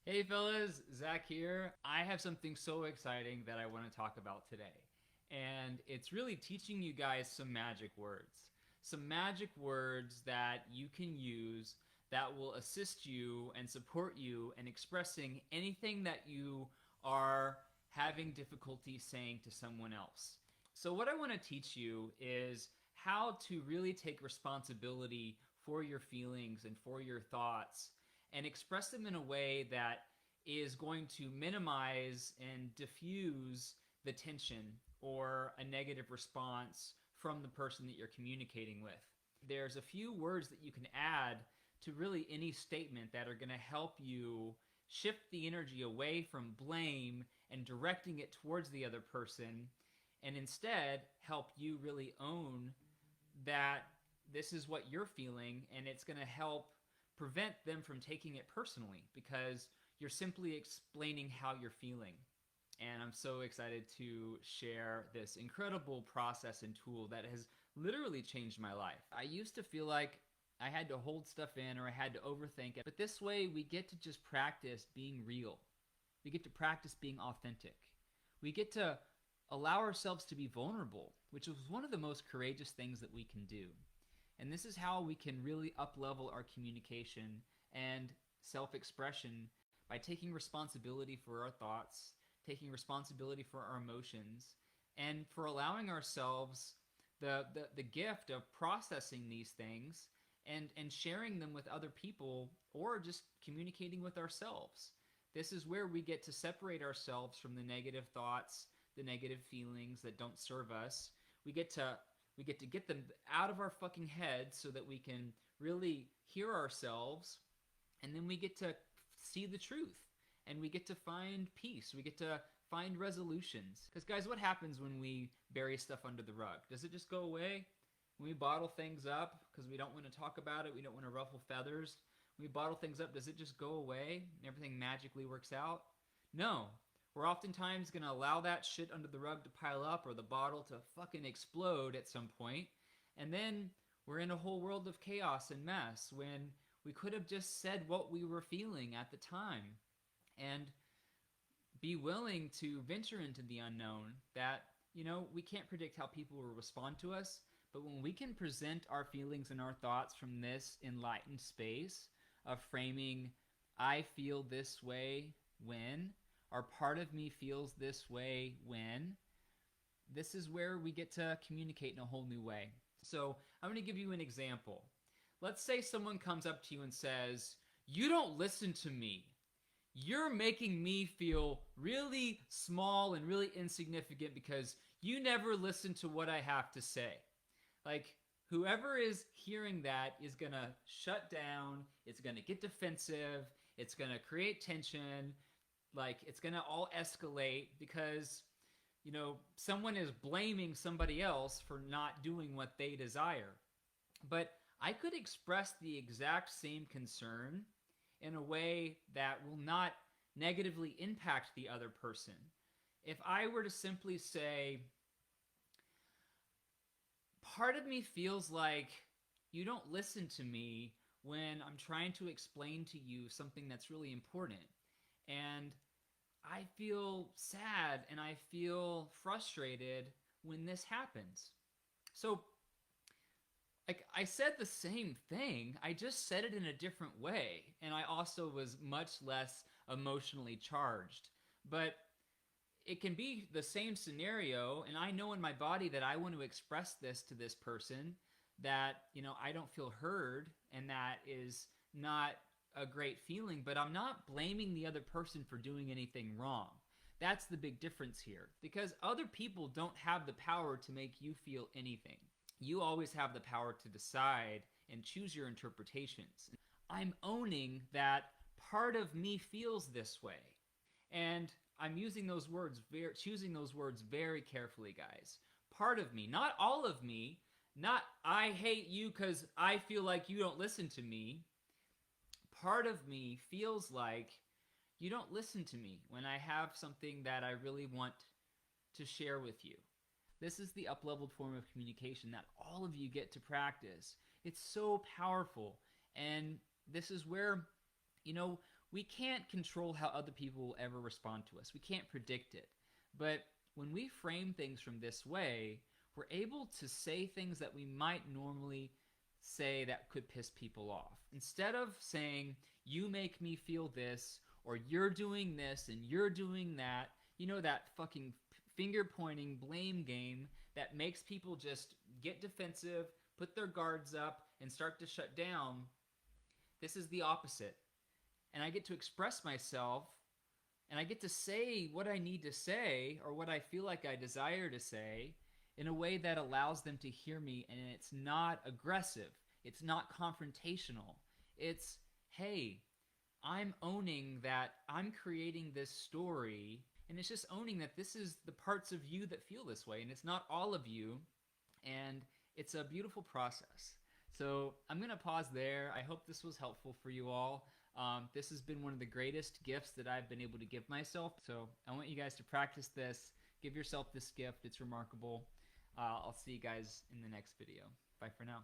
Hey fellas, Zach here. I have something so exciting that I want to talk about today. And it's really teaching you guys some magic words. Some magic words that you can use that will assist you and support you in expressing anything that you are having difficulty saying to someone else. So, what I want to teach you is how to really take responsibility for your feelings and for your thoughts and express them in a way that is going to minimize and diffuse the tension or a negative response from the person that you're communicating with. There's a few words that you can add to really any statement that are going to help you shift the energy away from blame and directing it towards the other person, and instead help you really own that this is what you're feeling, and it's going to help prevent them from taking it personally because you're simply explaining how you're feeling. And I'm so excited to share this incredible process and tool that has literally changed my life. I used to feel like I had to hold stuff in or I had to overthink it, but this way we get to just practice being real. We get to practice being authentic. We get to allow ourselves to be vulnerable, which is one of the most courageous things that we can do. And this is how we can really up-level our communication and self-expression by taking responsibility for our thoughts, taking responsibility for our emotions, and for allowing ourselves the gift of processing these things and sharing them with other people or just communicating with ourselves. This is where we get to separate ourselves from the negative thoughts, the negative feelings that don't serve us. We get to get them out of our fucking head so that we can really hear ourselves, and then we get to see the truth, and we get to find peace. We get to find resolutions. Because guys, what happens when we bury stuff under the rug? Does it just go away? When we bottle things up because we don't want to talk about it, we don't want to ruffle feathers, when we bottle things up, does it just go away and everything magically works out? No. We're oftentimes going to allow that shit under the rug to pile up or the bottle to fucking explode at some point, and then we're in a whole world of chaos and mess when we could have just said what we were feeling at the time and be willing to venture into the unknown that, we can't predict how people will respond to us, but when we can present our feelings and our thoughts from this enlightened space of framing, I feel this way when, or part of me feels this way when, this is where we get to communicate in a whole new way. So I'm going to give you an example. Let's say someone comes up to you and says, "You don't listen to me. You're making me feel really small and really insignificant because you never listen to what I have to say." Like, whoever is hearing that is going to shut down, it's going to get defensive, it's going to create tension, like, it's going to all escalate because, someone is blaming somebody else for not doing what they desire. But I could express the exact same concern in a way that will not negatively impact the other person. If I were to simply say, part of me feels like you don't listen to me when I'm trying to explain to you something that's really important. And I feel sad and I feel frustrated when this happens. So, like, I said the same thing, I just said it in a different way, and I also was much less emotionally charged. But it can be the same scenario, and I know in my body that I want to express this to this person, that, I don't feel heard, and that is not a great feeling, but I'm not blaming the other person for doing anything wrong. That's the big difference here, because other people don't have the power to make you feel anything. You always have the power to decide and choose your interpretations. I'm owning that part of me feels this way. And I'm using those words, choosing those words very carefully, guys. Part of me, not all of me, not I hate you because I feel like you don't listen to me. Part of me feels like you don't listen to me when I have something that I really want to share with you. This is the up-leveled form of communication that all of you get to practice. It's so powerful. And this is where, you know, We can't control how other people will ever respond to us. We can't predict it. But when we frame things from this way, we're able to say things that we might normally say that could piss people off. Instead of saying, you make me feel this, or you're doing this and you're doing that, you know, that fucking finger pointing blame game that makes people just get defensive, put their guards up, and start to shut down. This is the opposite. And I get to express myself, and I get to say what I need to say, or what I feel like I desire to say, in a way that allows them to hear me, and it's not aggressive. It's not confrontational. It's, hey, I'm owning that I'm creating this story, and it's just owning that this is the parts of you that feel this way, and it's not all of you, and it's a beautiful process. So I'm going to pause there. I hope this was helpful for you all. This has been one of the greatest gifts that I've been able to give myself. So I want you guys to practice this. Give yourself this gift. It's remarkable. I'll see you guys in the next video. Bye for now.